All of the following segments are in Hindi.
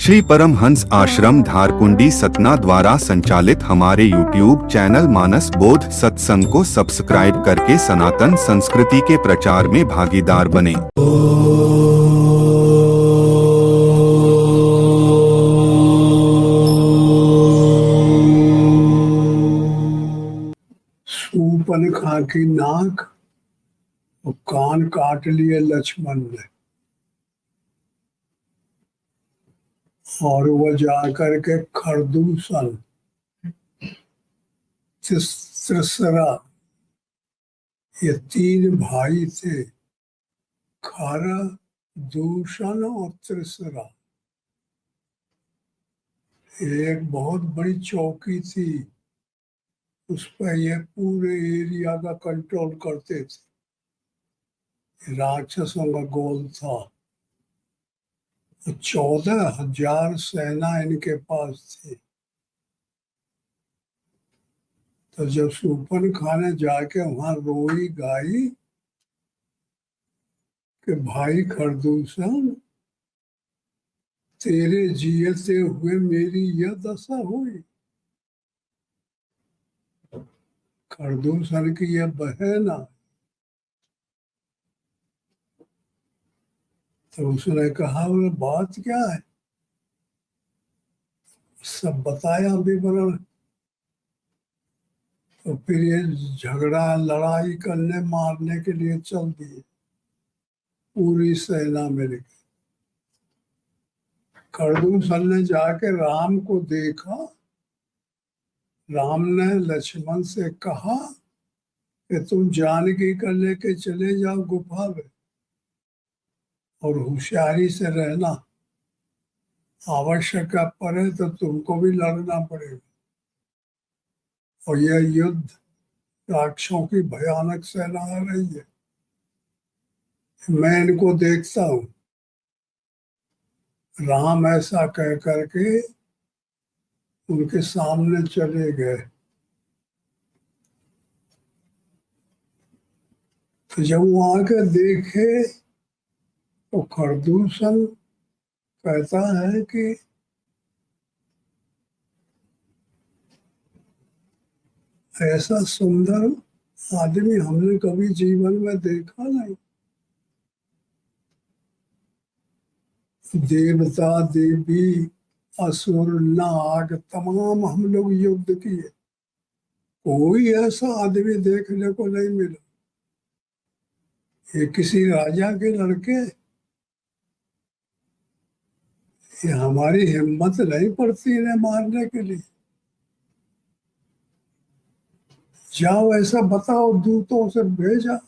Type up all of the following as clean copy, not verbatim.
श्री परमहंस आश्रम धारकुंडी सतना द्वारा संचालित हमारे YouTube चैनल मानस बोध सत्संग को सब्सक्राइब करके सनातन संस्कृति के प्रचार में भागीदार बने। सूर्पनखा की नाक और कान काट लिए लक्ष्मण ने, और वह जाकर के खरदूषण, त्रिसरा, ये तीन भाई थे, खर, दूषण और त्रिसरा। एक बहुत बड़ी चौकी थी, उस पर ये पूरे एरिया का कंट्रोल करते थे। राक्षसों का गोल था। 14,000 सेना इनके पास थी। तो जब सूर्पनखा ने जाके वहां रोई गाई कि भाई खरदूषण, तेरे जियते हुए मेरी यह दशा हुई। खरदूषण की यह बहन है। तो उसने कहा बोले बात क्या है, सब बताया विवरण। तो फिर ये झगड़ा लड़ाई करने मारने के लिए चल दिए, पूरी सेना मिलकर। खरदूषण ने जाके राम को देखा। राम ने लक्ष्मण से कहा कि तुम जानकी कर लेके चले जाओ गुफा में, और होशियारी से रहना। आवश्यक पड़े तो तुमको भी लड़ना पड़ेगा। और यह युद्ध, राक्षसों की भयानक सेना आ रही है, मैं इनको देखता हूं। राम ऐसा कह करके उनके सामने चले गए। तो जब वो आके देखे तो खरदूषण कहता है कि ऐसा सुंदर आदमी हमने कभी जीवन में देखा नहीं। देवता देवी असुर नाग तमाम हम लोग युद्ध किए, कोई ऐसा आदमी देखने को नहीं मिला। ये किसी राजा के लड़के, ये हमारी हिम्मत नहीं पड़ती इन्हें मारने के लिए। जाओ ऐसा बताओ, दूतों से भेजा।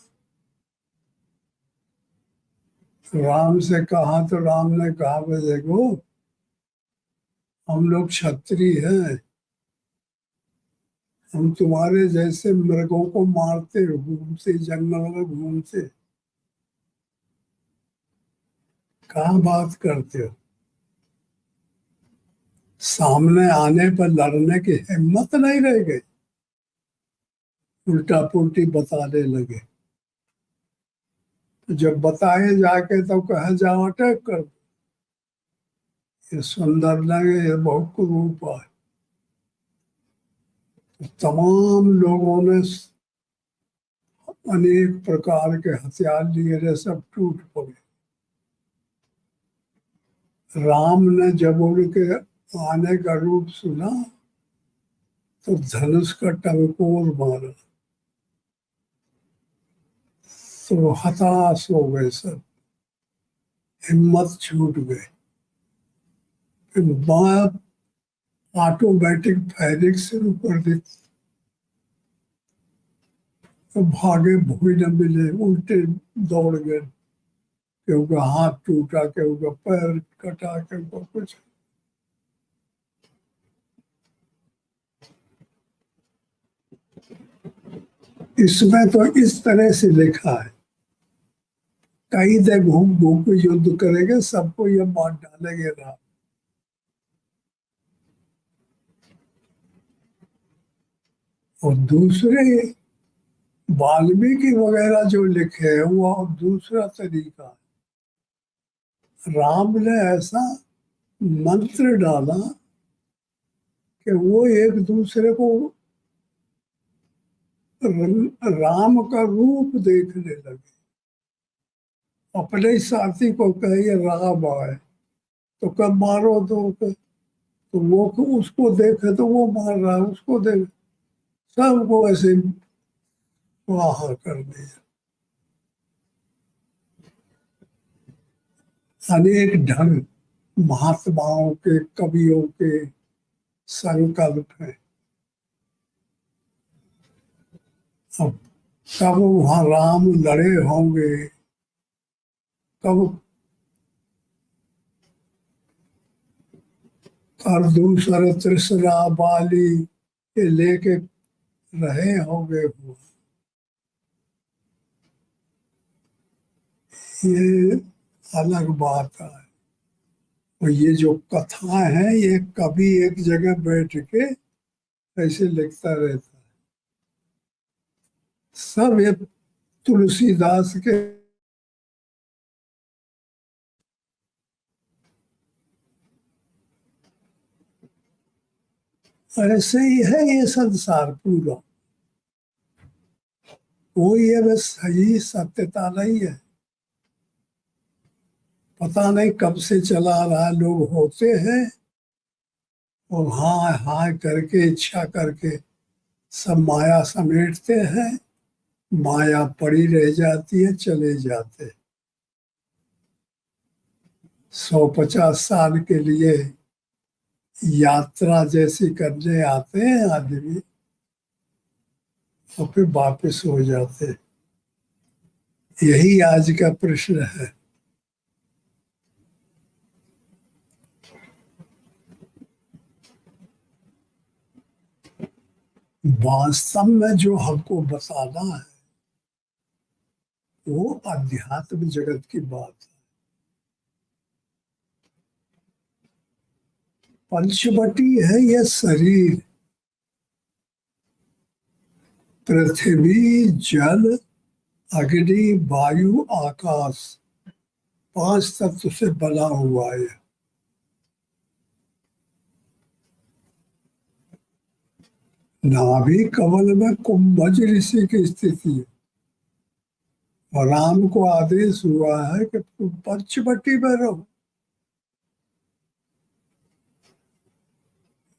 राम से कहा तो राम ने कहा देखो, हम लोग क्षत्रिय हैं, हम तुम्हारे जैसे मृगों को मारते घूमते, जंगल में घूमते, कहाँ बात करते हो। सामने आने पर लड़ने की हिम्मत नहीं रह गई, उल्टा पुल्टी बताने लगे। जब बताए जाके तो कहा जाओ अटैक कर दो। ये सुंदर लगे, ये बहुत कुरूप है। तो तमाम लोगों ने अनेक प्रकार के हथियार लिए, सब टूट पड़े। राम ने जब उनके आने का रूप सुना तो धनुष का टंकोर मारा, तो हताश हो गए सब, हिम्मत छूट गई। फिर बाप ऑटोमेटिक फायरिंग शुरू कर दी। तो भागे भूई न मिले, उल्टे दौड़ गए। केहू का हाथ टूटा, केहू का पैर कटा, केहू का कुछ। इसमें तो इस तरह से लिखा है, कई देर घूम घूम के युद्ध करेंगे, सबको ये मार डालेंगे राम। और दूसरे वाल्मीकि वगैरह जो लिखे हैं वो दूसरा तरीका है। राम ने ऐसा मंत्र डाला कि वो एक दूसरे को राम का रूप देखने लगे। अपने ही साथी को कहे ये राम आए तो कब मारो तो वो उसको देखे तो वो मार रहा है, उसको देखे, सबको ऐसे वाह कर दिया। अनेक ढंग महात्माओं के, कवियों के संकल्प है। अब कब वहां राम लड़े होंगे, कब कर दूसर तृष्णा बाली ये लेके रहे होंगे वो, ये अलग बात है। और ये जो कथाएं हैं ये कभी एक जगह बैठ के ऐसे लिखता रहता है। सब ये तुलसीदास के ऐसे ही है ये संसार पूरा। कोई ये बस सही सत्यता नहीं है। पता नहीं कब से चला आ रहा है। लोग होते हैं और हाँ हाँ करके इच्छा करके सब माया समेटते हैं, माया पड़ी रह जाती है, चले जाते। 150 साल के लिए यात्रा जैसी करने आते हैं आदमी और फिर वापस हो जाते। यही आज का प्रश्न है। वास्तव में जो हमको बताना है वो अध्यात्म जगत की बात है। पंचवटी है यह शरीर, पृथ्वी जल अग्नि वायु आकाश, 5 तत्व से बना हुआ है। नाभि कमल में कुंभज ऋषि की स्थिति है और राम को आदेश हुआ है कि तुम पंचवटी में रहो।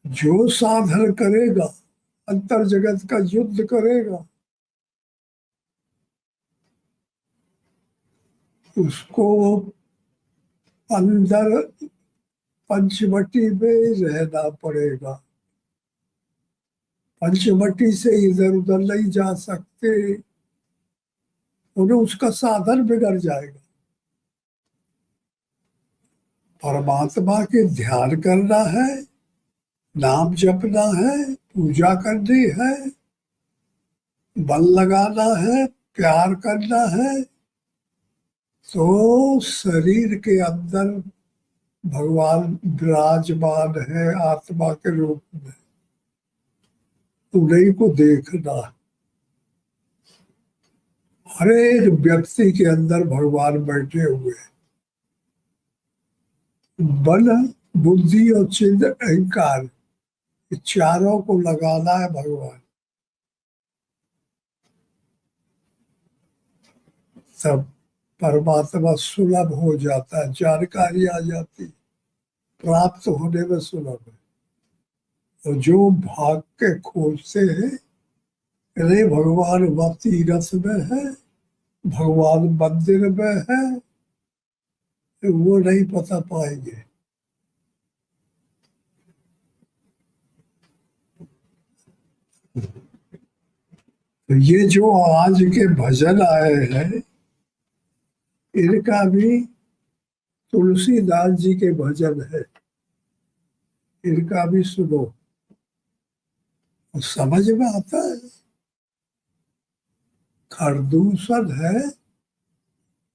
जो साधन करेगा, अंतर जगत का युद्ध करेगा, उसको अंदर पंचवटी में रहना पड़ेगा। पंचवटी से इधर उधर नहीं जा सकते, उन्हें उसका साधन बिगड़ जाएगा। परमात्मा के ध्यान करना है, नाम जपना है, पूजा करनी है, बल लगाना है, प्यार करना है, तो शरीर के अंदर भगवान विराजमान है आत्मा के रूप में, उन्हीं को देखना। हर एक व्यक्ति के अंदर भगवान बैठे हुए हैं। बल बुद्धि और चिन्ह अहंकार, चारों को लगाना है भगवान, तब परमात्मा सुलभ हो जाता है, जानकारी आ जाती, प्राप्त होने में सुलभ है। और जो भाग के खोजते हैं, अरे भगवान वह तीरथ में है, भगवान मंदिर में है, वो नहीं पता पाएंगे। तो ये जो आज के भजन आए हैं, इनका भी तुलसीदास जी के भजन है, इनका भी सुनो और समझ में आता है। खरदूषण है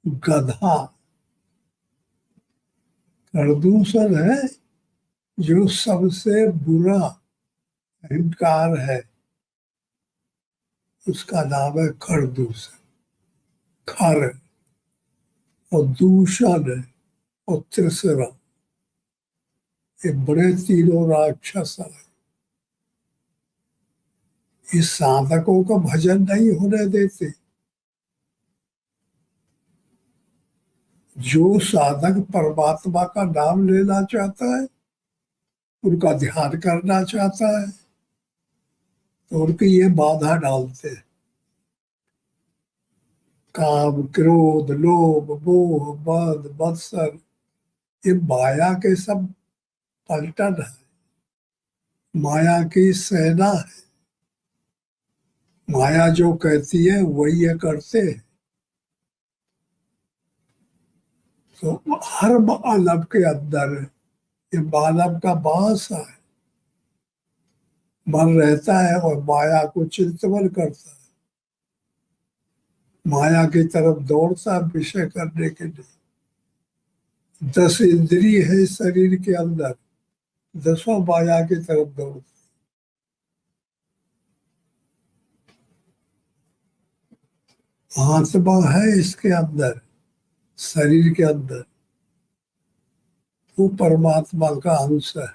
गधा, खरदूषण है जो सबसे बुरा अहंकार है, उसका नाम है खरदूषण। खर और दूषण है और तृष्णा, ये बड़े तीनों राक्षस आए, इस साधकों का भजन नहीं होने देते। जो साधक परमात्मा का नाम लेना चाहता है, उनका ध्यान करना चाहता है, तो उनकी ये बाधा डालते हैं। काम, क्रोध, लोभ, मोह, मद, मत्सर, ये माया के सब पलटन है, माया की सेना है। माया जो कहती है वही ये करते हैं। तो हर मानव के अंदर ये मानव का वास है, मन रहता है और माया को चिंतन करता है, माया की तरफ दौड़ता है विषय करने के लिए। 10 इंद्रिय है शरीर के अंदर, 10 माया की तरफ दौड़ते। आत्मा है इसके अंदर, शरीर के अंदर, वो परमात्मा का अंश है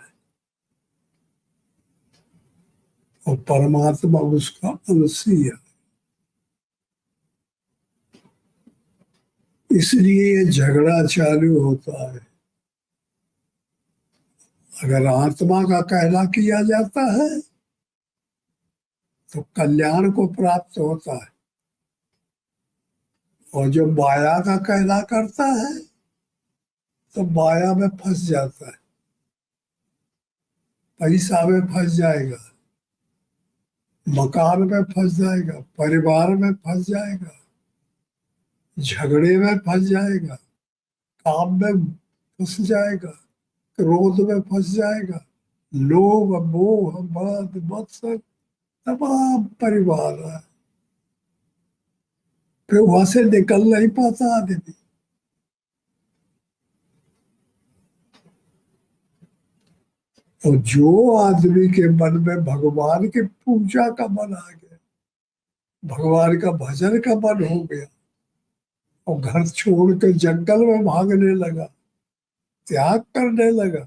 और परमात्मा उसका अंश ही है। इसलिए ये झगड़ा चालू होता है। अगर आत्मा का कहना किया जाता है तो कल्याण को प्राप्त होता है, और जो माया का कहना करता है तो माया में फंस जाता है, पैसा में फंस जाएगा, मकान में फंस जाएगा, परिवार में फंस जाएगा, झगड़े में फंस जाएगा, काम में फंस जाएगा, क्रोध में फंस जाएगा, लोभ, मोह, मद, मत्सर, तमाम परिवार है। फिर वहां से निकल नहीं पाता आदमी। और जो आदमी के मन में भगवान की पूजा का मन आ गया, भगवान का भजन का मन हो गया, और घर छोड़ के जंगल में भागने लगा, त्याग करने लगा,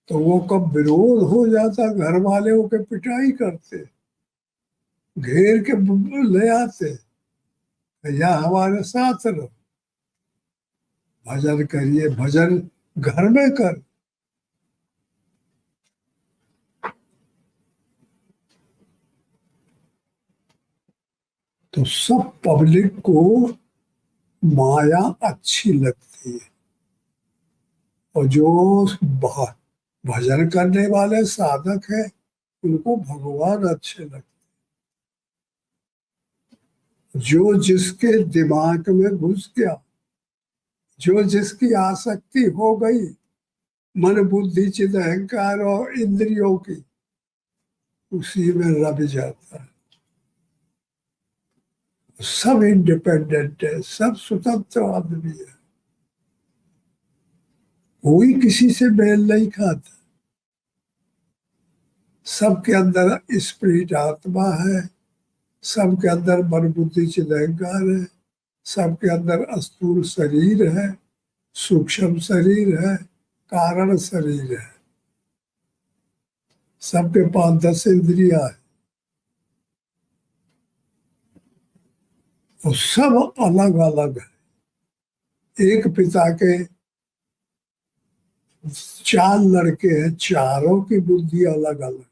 तो वो कब विरोध हो जाता, घर वाले के पिटाई करते, घेर के ले आते, या हमारे साथ रहो, भजन करिए, भजन घर में कर। तो सब पब्लिक को माया अच्छी लगती है, और जो भजन करने वाले साधक है उनको भगवान अच्छे लगते। जो जिसके दिमाग में घुस गया, जो जिसकी आसक्ति हो गई मन, बुद्धि, चित्त, अहंकार और इंद्रियों की, उसी में रब जाता है। सब इंडिपेंडेंट है, सब स्वतंत्र आदमी है, कोई किसी से मेल नहीं खाता। सबके अंदर स्पिरिट आत्मा है, सबके अंदर मन, बुद्धि, चित्त, अहंकार है, सबके अंदर स्थूल शरीर है, सूक्ष्म शरीर है, कारण शरीर है, सबके पास 10 इंद्रियां है, और सब अलग अलग है। एक पिता के 4 लड़के हैं, चारों की बुद्धि अलग अलग,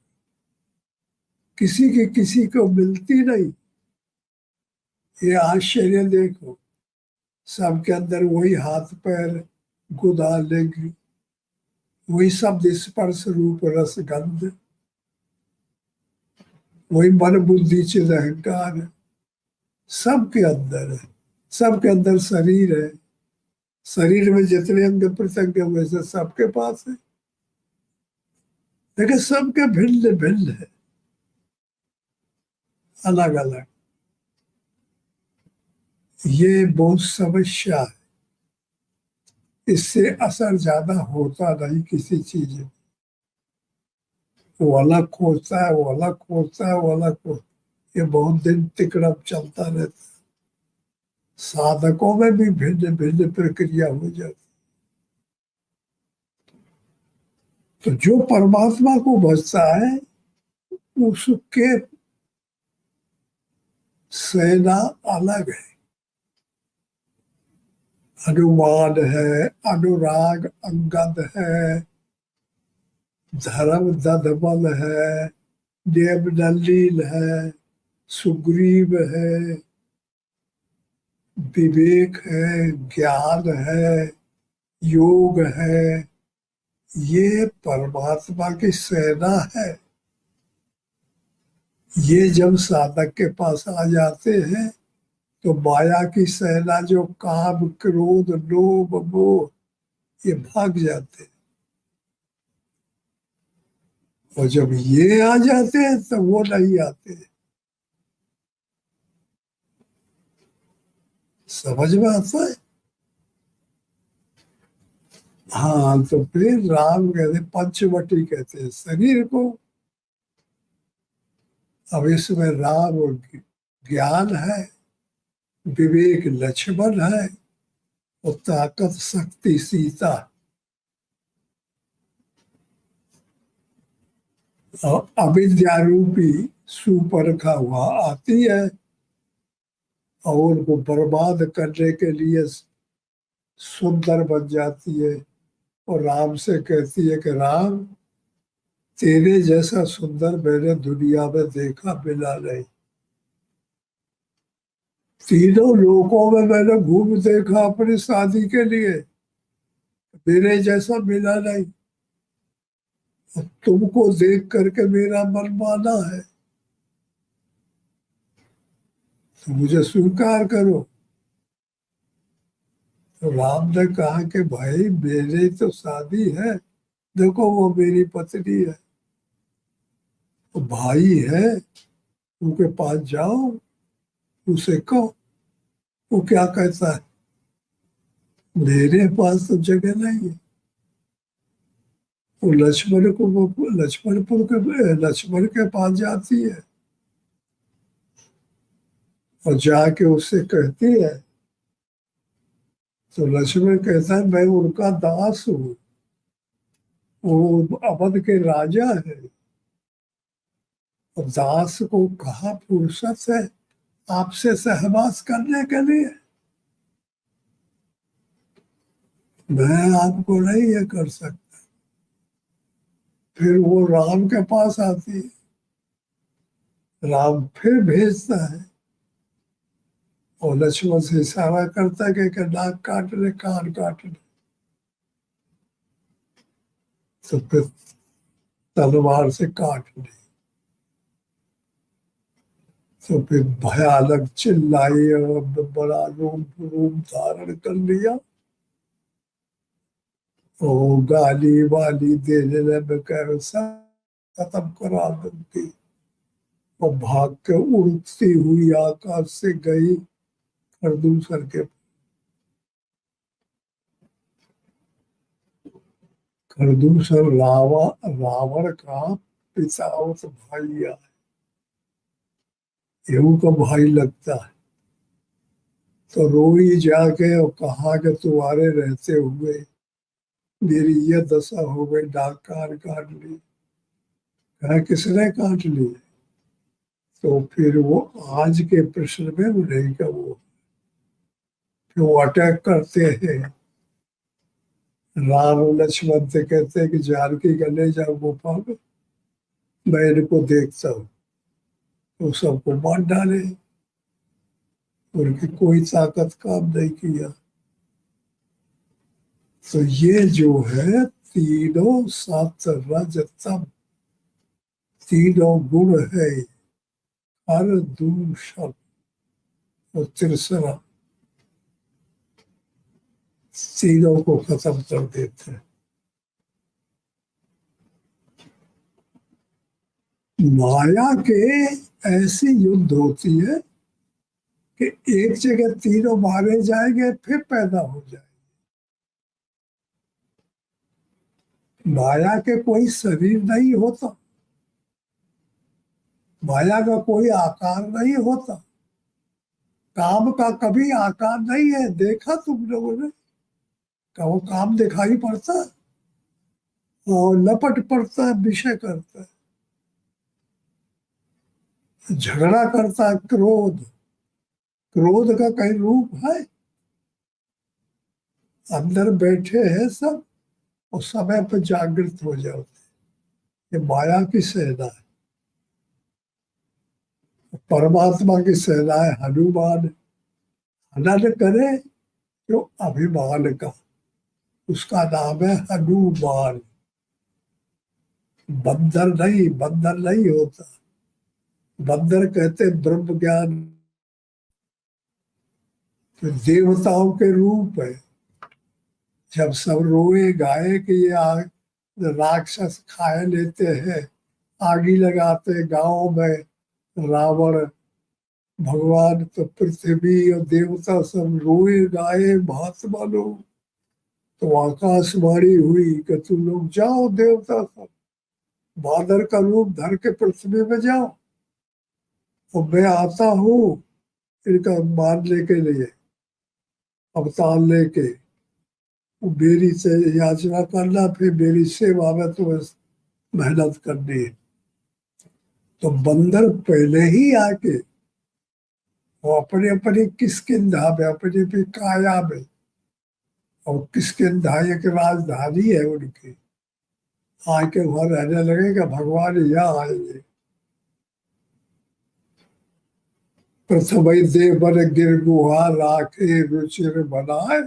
किसी की किसी को मिलती नहीं। ये आश्चर्य देखो, सबके अंदर वही हाथ पैर गुदा लेगी, वही शब्द स्पर्श रूप रस गंध, वही मन बुद्धि चित्त अहंकार है, सबके अंदर है। सबके अंदर शरीर है, शरीर में जितने अंग प्रत्यंग है वैसे सबके पास है, लेकिन सबके भिन्न भिन्न है, अलग अलग। ये बहुत समस्या है, इससे असर ज्यादा होता नहीं किसी चीज में। वो अलग खोजता है, वो अलग खोजता है, वो अलग खोजता है, ये बहुत दिन तिकड़म चलता रहता है। साधकों में भी भिन्न भिन्न प्रक्रिया हो जाती। तो जो परमात्मा को भजता है उसके सेना अलग है। अनुमान है, अनुराग अंगद है, धर्म दधबल है, देवदलील है, सुग्रीव है, विवेक है, ज्ञान है, योग है। ये परमात्मा की सेना है। ये जब साधक के पास आ जाते हैं तो माया की सेना जो काम क्रोध लोभ मोह ये भाग जाते हैं। और जब ये आ जाते हैं तो वो नहीं आते। समझ में आता है? हाँ, तो फिर राम कहते पंचवटी कहते हैं शरीर को। अब इसमें राम और ज्ञान है, विवेक लक्ष्मण है, और ताकत शक्ति सीता। और अविद्या रूपी सुपर्खा हुआ आती है और उनको बर्बाद करने के लिए सुंदर बन जाती है और राम से कहती है कि राम, तेरे जैसा सुंदर मैंने दुनिया में देखा मिला नहीं। तीनों लोकों में मैंने घूम देखा अपनी शादी के लिए, मेरे जैसा मिला नहीं। तुमको देख करके मेरा मन माना है, तो मुझे स्वीकार करो। तो राम ने कहा कि भाई मेरी तो शादी है, देखो वो मेरी पत्नी है, तो भाई है, उनके पास जाओ, उसे कहो। वो क्या कहता है, मेरे पास तो जगह नहीं है। वो लक्ष्मण के पास जाती है और जाके उससे कहती है। तो लक्ष्मण कहता है मैं उनका दास हूँ, वो अवध के राजा है, और दास को कहा फुर्सत है आपसे सहवास करने के लिए, मैं आपको नहीं ये कर सकता। फिर वो राम के पास आती है, राम फिर भेजता है और लक्ष्मण से इशारा करता है कि नाक काट ले, कान काट ले। तो फिर तलवार से काट ली। तो फिर भयानक चिल्लाई और बड़ा रूप रूप धारण कर लिया और गाली वाली देने लगे, कैसा खत्म करा दूंगी। और भाग के उड़ती हुई आकाश से गई खरदूसर के। खरदूसर रावण का पिता और भाई है, एहू का भाई लगता है। तो रोई जाके और कहा कि तुम्हारे रहते हुए मेरी ये दशा हो गई, डाक काट ली। कहा किसने काट ली? तो फिर वो आज के प्रश्न में वो नहीं का फिर वो अटैक करते हैं। राम और लक्ष्मण से कहते हैं कि जानकी का ले जाओ गुफा में, मैं इनको देखता हूँ। तो सबको मार डाले, उनकी कोई ताकत काम नहीं किया। तो ये जो है तीनों सत्व रज तम, तीनों गुण है, हर दूषण और तिरसरा, तीनों को खत्म कर देते हैं। माया के ऐसी युद्ध होती है कि एक जगह तीनों मारे जाएंगे फिर पैदा हो जाएंगे। माया के कोई शरीर नहीं होता, माया का कोई आकार नहीं होता, काम का कभी आकार नहीं है। देखा तुम लोगों ने, क्या वो काम दिखाई पड़ता? और लपट पड़ता है, विषय करता है, झगड़ा करता है। क्रोध, क्रोध का कई रूप है। अंदर बैठे हैं सब और समय पर जागृत हो जाते। ये माया की सेना है। परमात्मा की सेना है हनुमान। हनन करे जो अभिमान का, उसका नाम है हनुमान। बंदर नहीं, बंदर नहीं होता। बंदर कहते ब्रह्म ज्ञान तो देवताओं के रूप है। जब सब रोए गाए कि ये राक्षस खाए लेते हैं, आगी लगाते गांव में रावण भगवान, तो पृथ्वी और देवता सब रोए गाए महात्मा लोग। तो आकाशवाणी हुई कि तुम लोग जाओ, देवता सब बादर का रूप धर के पृथ्वी में जाओ, और मैं आता हूँ इनका मारने के लिए, अवतार लेके। मेरी से याचना करना, फिर मेरी सेवा में तुम्हें मेहनत करनी है। तो बंदर पहले ही आके वो अपने अपनी किष्किंधा में, अपनी अपनी काया में, और किष्किंधा एक राजधानी है उनकी, आके वहां रहने लगेगा। भगवान यहाँ आएंगे। प्रथम देवर गिर गुहा राखे रुचिर बनाए,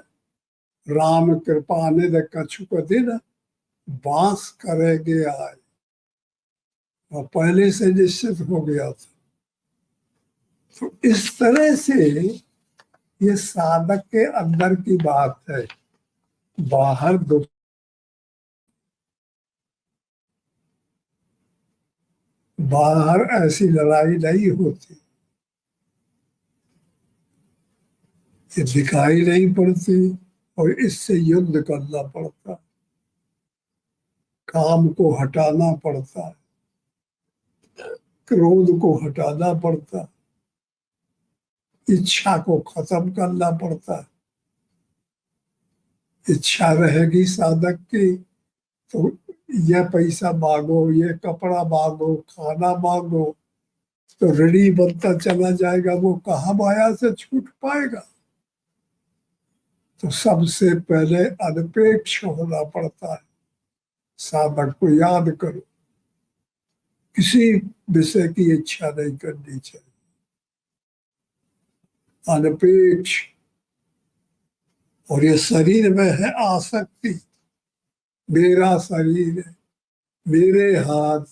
राम कृपा निध कछुक दिन बांस करेंगे आए। और पहले से निश्चित हो गया था। तो इस तरह से ये साधक के अंदर की बात है। बाहर दुख, बाहर ऐसी लड़ाई नहीं होती, ये दिखाई नहीं पड़ती, और इससे युद्ध करना पड़ता, काम को हटाना पड़ता, क्रोध को हटाना पड़ता, इच्छा को खत्म करना पड़ता। इच्छा रहेगी साधक की तो ये पैसा मांगो, ये कपड़ा मांगो, खाना मांगो, तो ऋणी बनता चला जाएगा। वो कहाँ माया से छूट पाएगा। तो सबसे पहले अनपेक्ष होना पड़ता है। साधक को याद करो, किसी विषय की इच्छा नहीं करनी चाहिए। अनपेक्ष। और ये शरीर में है आसक्ति। मेरा शरीर, मेरे हाथ,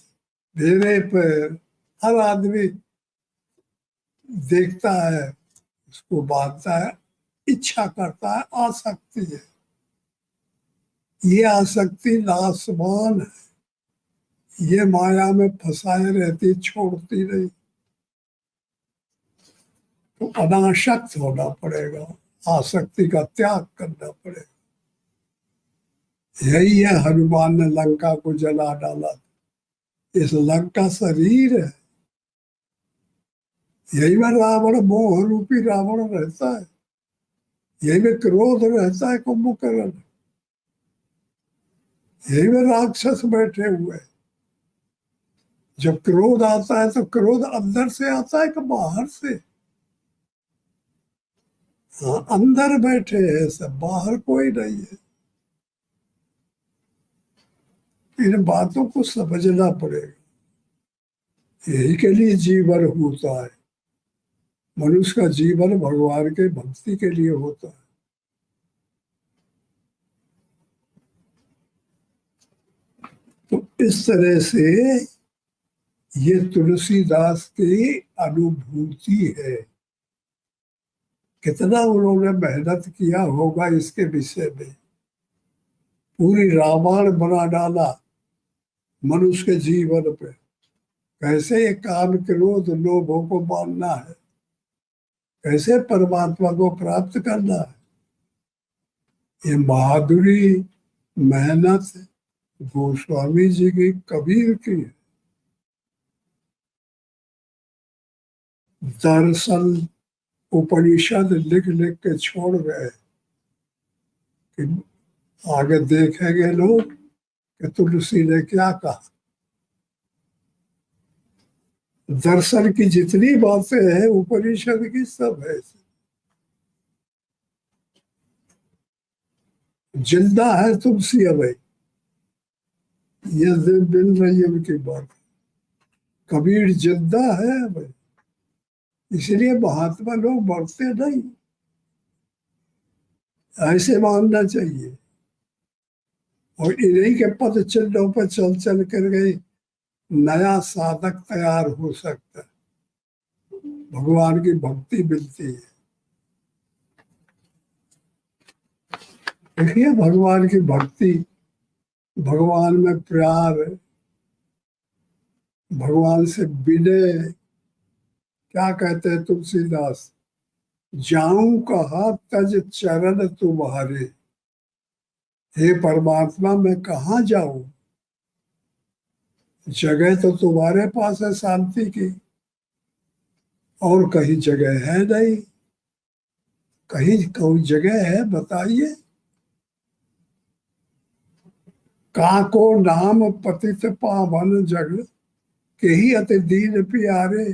मेरे पैर, हर आदमी देखता है, उसको बांधता है, इच्छा करता है, आसक्ति है। ये आसक्ति नाशवान है। ये माया में फंसाए रहती, छोड़ती नहीं। तो अनासक्त होना पड़ेगा, आसक्ति का त्याग करना पड़ेगा। यही है हनुमान ने लंका को जला डाला। इस लंका शरीर है, यही में रावण, मोह रूपी रावण रहता है, यही में क्रोध रहता है, कुंभकर्ण, यही में राक्षस बैठे हुए। जब क्रोध आता है तो क्रोध अंदर से आता है कि बाहर से? हाँ, अंदर बैठे हैं सब, बाहर कोई नहीं है। इन बातों को समझना पड़ेगा। यही के लिए जीवन होता है। मनुष्य का जीवन भगवान के भक्ति के लिए होता है। तो इस तरह से ये तुलसीदास की अनुभूति है। कितना उन्होंने मेहनत किया होगा इसके विषय में। पूरी रामायण बना डाला मनुष्य के जीवन पे। कैसे ये काम, क्रोध, लोभों को मानना है, कैसे परमात्मा को प्राप्त करना है। ये बहादुरी, मेहनत गोस्वामी जी की, कबीर की। दरअसल उपनिषद लिख लिख के छोड़ गए कि आगे देखेंगे लोग कि तुलसी ने क्या कहा। दर्शन की जितनी बातें हैं उपनिषद की सब है। जिंदा है तुलसी अभी, ये मिल रही है उनकी बात। कबीर जिंदा है अभी, इसलिए महात्मा लोग मरते नहीं, ऐसे मानना चाहिए। और इन्हीं के पद चिन्हों पर चल चल कर गई नया साधक तैयार हो सकता है, भगवान की भक्ति मिलती है। देखिए भगवान की भक्ति, भगवान में प्यार, भगवान से विनय। क्या कहते हैं तुलसीदास, जाऊं कहा तज चरण तुम्हारे। हे परमात्मा मैं कहाँ जाऊं, जगह तो तुम्हारे पास है शांति की, और कहीं जगह है नहीं। कहीं कोई जगह है बताइए। काको नाम पतित पावन जग, के ही अति दीन प्यारे।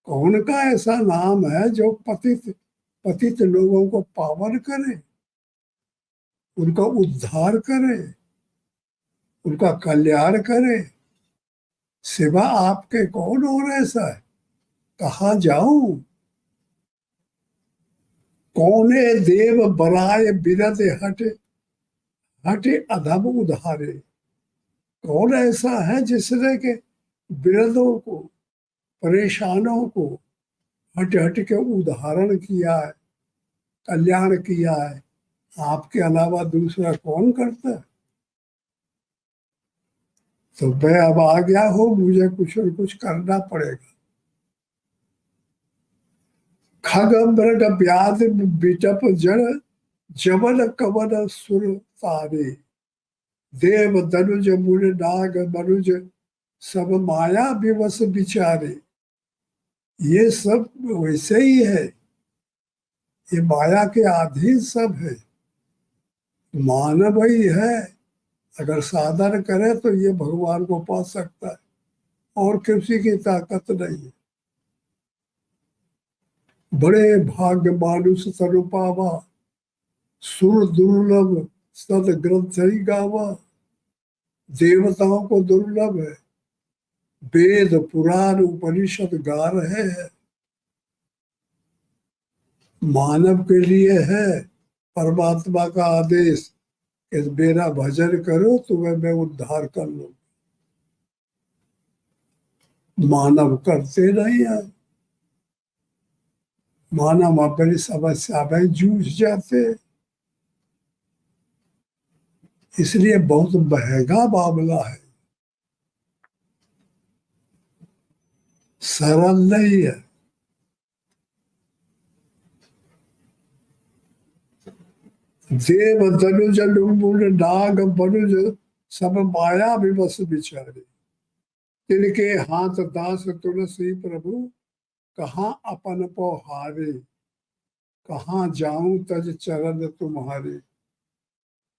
कौन का ऐसा नाम है जो पतित पतित लोगों को पावन करे, उनका उद्धार करे, उनका कल्याण करे। सिवा आपके कौन और ऐसा है, कहाँ जाऊं। कौने देव बराए बिरद हटे, हटे अधम उधारे। कौन ऐसा है जिसने के बिरदों को, परेशानों को हट हट के उदाहरण किया है, कल्याण किया है। आपके अलावा दूसरा कौन करता है। तो मैं अब आ गया हूं, मुझे कुछ न कुछ करना पड़ेगा। खग मृग व्याध बिटप जड़, जमन कमन सुर तारे। देव धनुज मुर नाग मनुज, सब माया विवश बिचारे। ये सब वैसे ही है, ये माया के अधीन सब है। मानव ही है, अगर साधन करे तो ये भगवान को पा सकता है, और किसी की ताकत नहीं है। बड़े भाग्य मानुष तनु पावा, सुर दुर्लभ सद ग्रंथ ही गावा। देवताओं को दुर्लभ है, वेद पुराण उपनिषद गा रहे हैं। मानव के लिए है परमात्मा का आदेश कि मेरा भजन करो तुम्हें मैं उद्धार कर लूं। मानव करते नहीं है, मानव अपनी समस्या में जूझ जाते। इसलिए बहुत महंगा मामला है, सरल नहीं है। देव धनुज लुम्बुल नाग मनुज, सब माया विवश बिचारे। तिनके हाथ दास तुलसी प्रभु, कहाँ अपन को हारे। कहाँ जाऊं तज चरण तुम्हारे।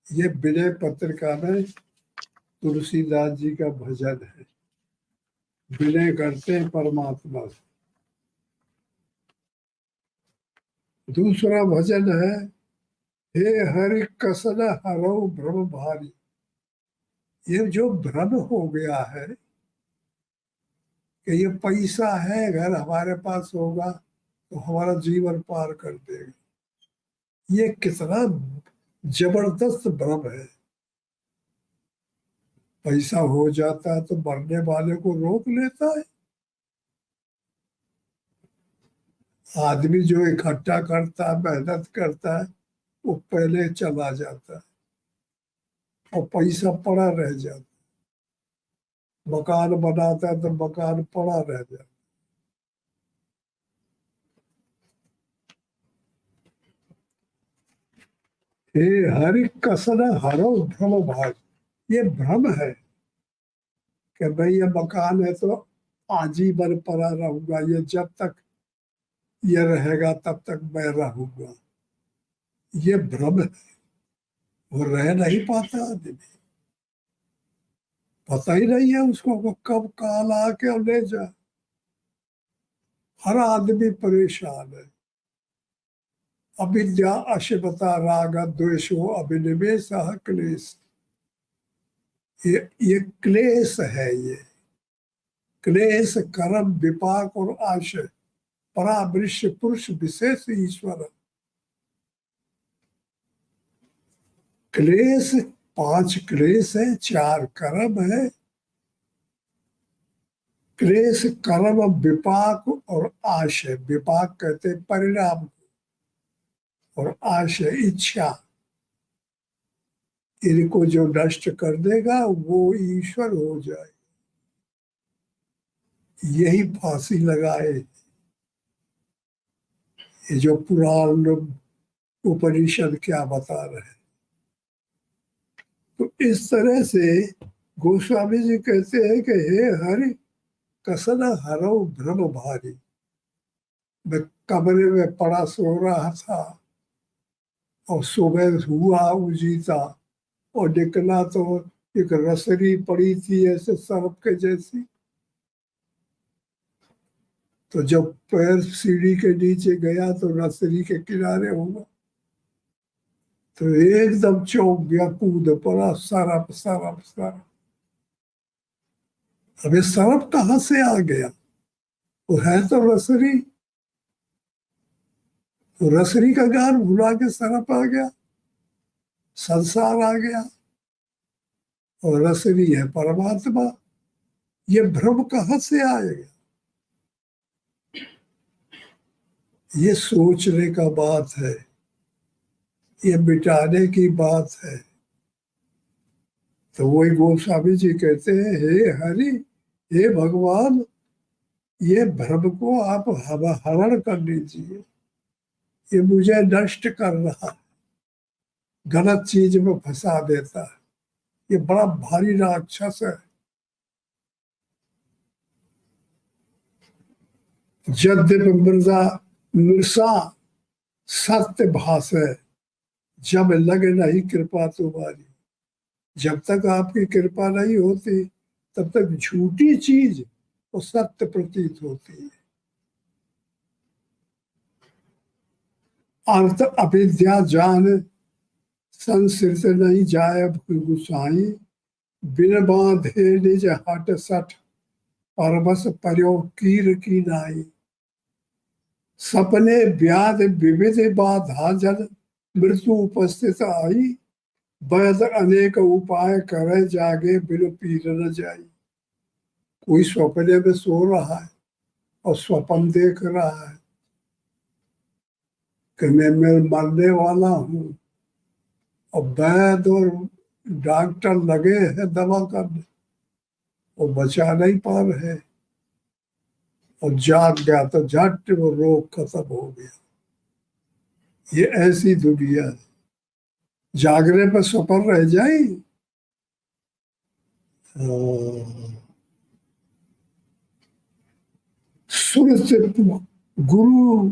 ये विनय पत्रिका में तुलसीदास जी का भजन है। विनय करते हैं परमात्मा से। दूसरा भजन है, हे हरि कसन हरो भ्रम भारी। ये जो भ्रम हो गया है कि ये पैसा है, घर हमारे पास होगा तो हमारा जीवन पार कर देगा, ये कितना जबरदस्त भ्रम है। पैसा हो जाता है तो मरने वाले को रोक लेता है। आदमी जो इकट्ठा करता है, मेहनत करता है, वो पहले चला जाता है और पैसा पड़ा रह जाता है। मकान बनाता है तो मकान पड़ा रह जाता है। हे हरि कसन हरो भ्रम भाई। ये भ्रम है कि भाई ये मकान है तो आजीवन पड़ा रहूंगा, ये जब तक ये रहेगा तब तक मैं रहूंगा। ये भ्रम है, वो रह नहीं पाता आदमी। पता ही नहीं है उसको कि कब काल आके और ले जाए। हर आदमी परेशान है। अविद्या अशुभता राग द्वेषो अभिनिवेश क्लेश, ये क्लेश है। ये क्लेश कर्म विपाक और आशय परामृष्य पुरुष विशेष ईश्वर। क्लेश 5 क्लेश है, 4 कर्म है। क्लेश कर्म विपाक और आशय, विपाक कहते हैं परिणाम और आशय इच्छा, इनको जो नष्ट कर देगा वो ईश्वर हो जाए। यही फांसी लगाए ये जो पुराण उपनिषद क्या बता रहे हैं। तो इस तरह से गोस्वामी जी कहते हैं कि हे हरि कसन हरो भ्रम भारी। मैं कमरे में पड़ा सो रहा था और सुबह हुआ उजीता और निकला तो एक रसरी पड़ी थी ऐसे सर्प के जैसी। तो जब पैर सीढ़ी के नीचे गया तो रसरी के किनारे हुआ तो एकदम चौंक गया, कूद पड़ा, सरप सरप सरप। अब ये सरप कहाँ से आ गया? वो है तो रसरी। तो रसरी का ज्ञान भुला के सरप आ गया, संसार आ गया। और रसरी है परमात्मा। ये भ्रम कहाँ से आएगा? ये सोचने का बात है, ये मिटाने की बात है। तो वही गोस्वामी जी कहते हैं हे हरि, हे भगवान, ये भ्रम को आप हरण कर लीजिए। ये मुझे नष्ट कर रहा है, गलत चीज में फंसा देता है। ये बड़ा भारी राक्षस है। यद्यपि मृदा मृषा सत्य भाष है, जब लगे नहीं कृपा तुम्हारी। जब तक आपकी कृपा नहीं होती तब तक झूठी चीज और सत्य प्रतीत होती है। अर्थ अविद्या जान संसृत नहीं जाय गुसाई। बिन बांधे निज हट सठ परवश पर्यो कीर की नाई। सपने व्याध विविध बाधा जन मृत्यु उपस्थित आई। वैद अनेक उपाय करे जागे बिन पीर न जाई। कोई सपने में सो रहा है और स्वप्न देख रहा है कि मैं मरने वाला हूँ और वैद और डॉक्टर लगे हैं दवा करने, वो बचा नहीं पा रहे। और जाग गया तो झट वो रोग खत्म हो गया। ये ऐसी दुनिया है। जागने पर स्वप्न रह जाए। सुरत गुरु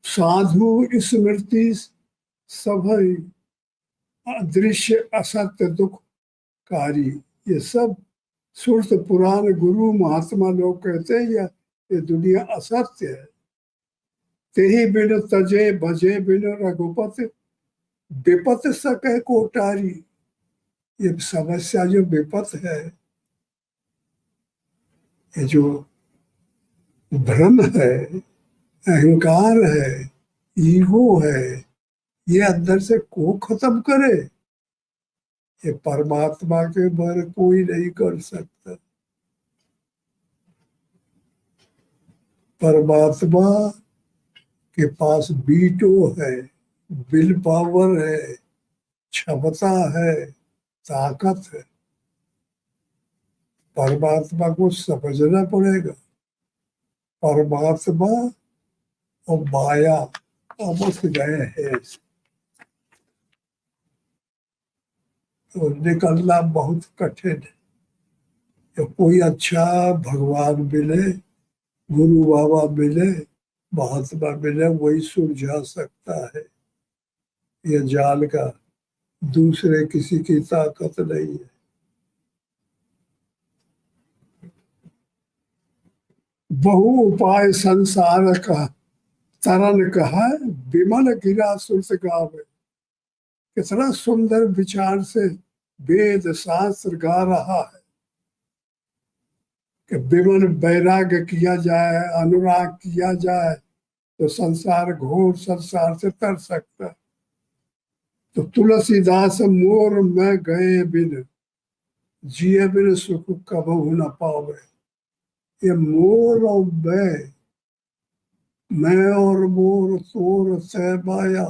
साधु स्मृति सभई अदृश्य असत्य दुखकारी। ये सब सुरत पुराण गुरु महात्मा लोग कहते हैं ये दुनिया असत्य है। तेहि बिन तजे भजे बिन रघुपति विपत सके कोटारी। ये समस्या जो विपत है, ये जो भ्रम है, अहंकार है, ईगो है, ये अंदर से को खत्म करे। ये परमात्मा के बारे कोई नहीं कर सकता। परमात्मा के पास बीटो है, विल पावर है, क्षमता है, ताकत है। परमात्मा को समझना पड़ेगा। परमात्मा और माया आपस गए हैं तो निकलना बहुत कठिन है। तो कोई अच्छा भगवान मिले, गुरु बाबा मिले, महात्मा मिले, वही सुलझा सकता है ये जाल का। दूसरे किसी की ताकत नहीं है। बहु उपाय संसार का तरन कहा, विमल गिरा सुरत गावे। कितना सुंदर विचार से वेद शास्त्र गा रहा है कि विमल वैराग्य किया जाए, अनुराग किया जाए तो संसार, घोर संसार से तर सकता है। तो तुलसीदास मोर में गए बिन, जिए बिन सुख कबहु न पावे। ये मोर और मैं और मोर तोर सह माया,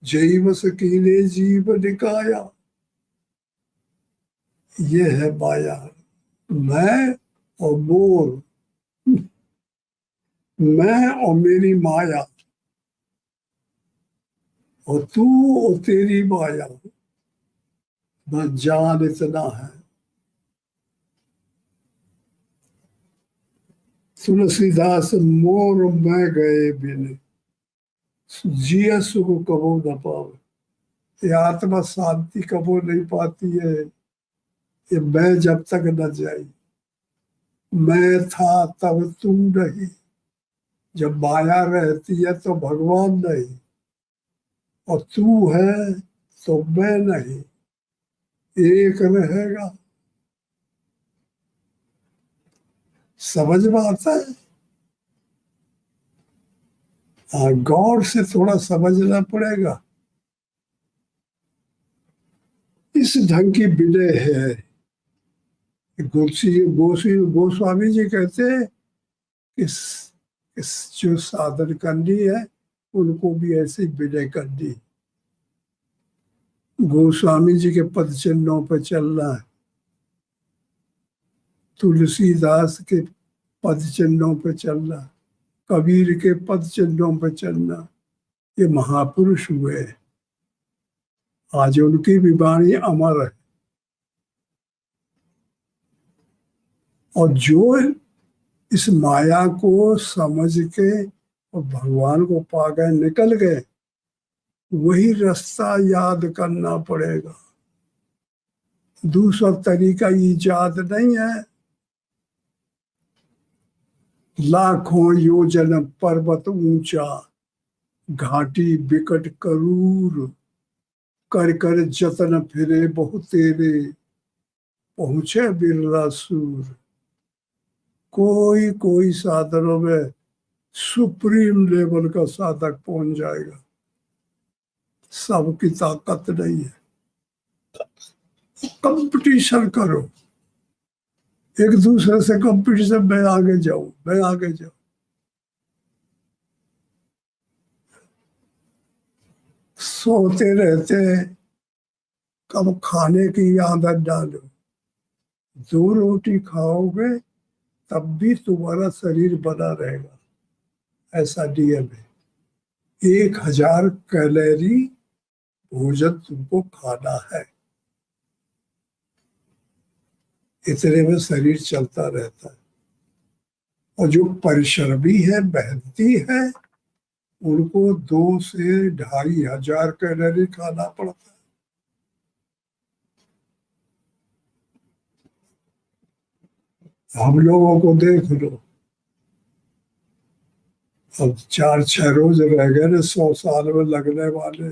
जैव सकीने जीव निकाया। ये है माया, मैं और मोर, मैं और मेरी माया, और तू और तेरी माया, बस जान इतना है। तुलसीदास मोर में गए बिन, जिया सुख कबो न पावे। ये आत्मा शांति कबो नहीं पाती है, ये मैं जब तक न जाई। मैं था तब तू नहीं, जब माया रहती है तो भगवान नहीं, और तू है तो मैं नहीं, एक रहेगा। समझ में आता है? हाँ, गौर से थोड़ा समझना पड़ेगा। इस ढंग की विनय है। गोस्वामी जी कहते हैं इस जो साधन करनी है उनको भी ऐसी विनय करनी। गोस्वामी जी के पद चिन्हों पर चलना है, तुलसीदास के पद चिन्हों पर चलना, कबीर के पद चिन्हों पर चलना। ये महापुरुष हुए, आज उनकी भी वाणी अमर है। और जो इस माया को समझ के और भगवान को पा गए, निकल गए, वही रास्ता याद करना पड़ेगा। दूसरा तरीका ईजाद नहीं है। लाखों योजन पर्वत ऊंचा, घाटी बिकट करूर, कर कर जतन फिरे बहु तेरे, पहुंचे बिरला सूर। कोई कोई साधनों में सुप्रीम लेवल का साधक पहुंच जाएगा, सबकी ताकत नहीं है। कंपटीशन करो, एक दूसरे से कंपटीशन, मैं आगे जाऊं, मैं आगे जाऊं। सोते रहते हैं, कब खाने की आदत डालो। 2 रोटी खाओगे तब भी तुम्हारा शरीर बना रहेगा, ऐसा नियम है। 1000 कैलोरी भोजन तुमको खाना है, इतने में शरीर चलता रहता है। और जो परिश्रमी है, मेहनती है, उनको 2 से 2500 कैलोरी खाना पड़ता है। हम लोगों को देख लो, अब 4-6 रोज रह गए ना 100 साल में लगने वाले,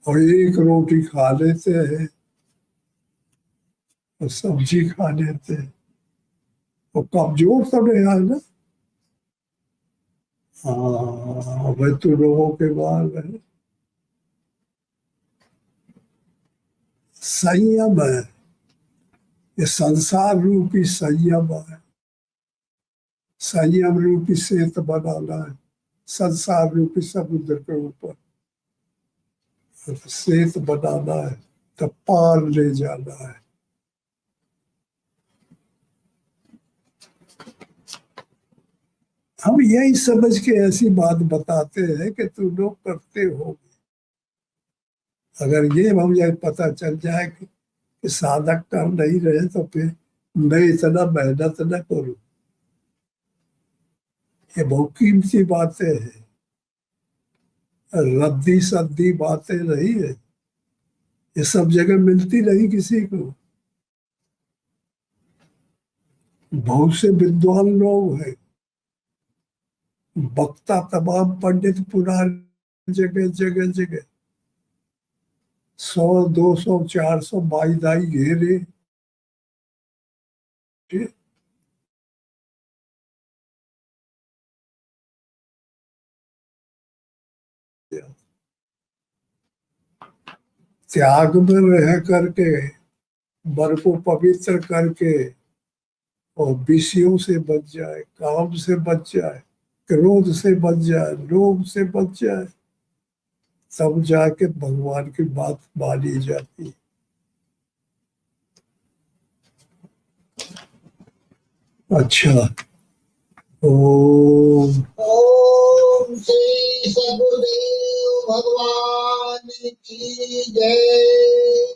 और 1 रोटी खा लेते हैं और सब्जी खा लेते हैं, और कमजोर तो नहीं है ना। हाँ भाई, तो लोगों के बाद है संयम है, ये संसार रूपी संयम है। संयम रूपी सेतु बनाना है संसार रूपी समुद्र के ऊपर, सेतु बनाना है तो पार ले जाना है। हम यही समझ के ऐसी बात बताते हैं कि तुम लोग करते हो। अगर ये मुझे पता चल जाए कि साधक कर नहीं रहे तो फिर मैं इतना मेहनत न करूं। ये बहुत कीमती बातें हैं, रद्दी सद्दी बातें नहीं है, ये सब जगह मिलती नहीं किसी को। बहुत से विद्वान लोग हैं, वक्ता तमाम पंडित पुराने जगह जगह जगह 100 200 400 बाईदाई घेरे, त्याग में रह करके वर को पवित्र करके और विषयों से बच जाए, काम से बच जाए, क्रोध से बच जाए, लोभ से बच जाए, तब जाके भगवान की बात मानी जाती है। अच्छा, ओम ओम श्री सदगुरुदेव भगवान की जय।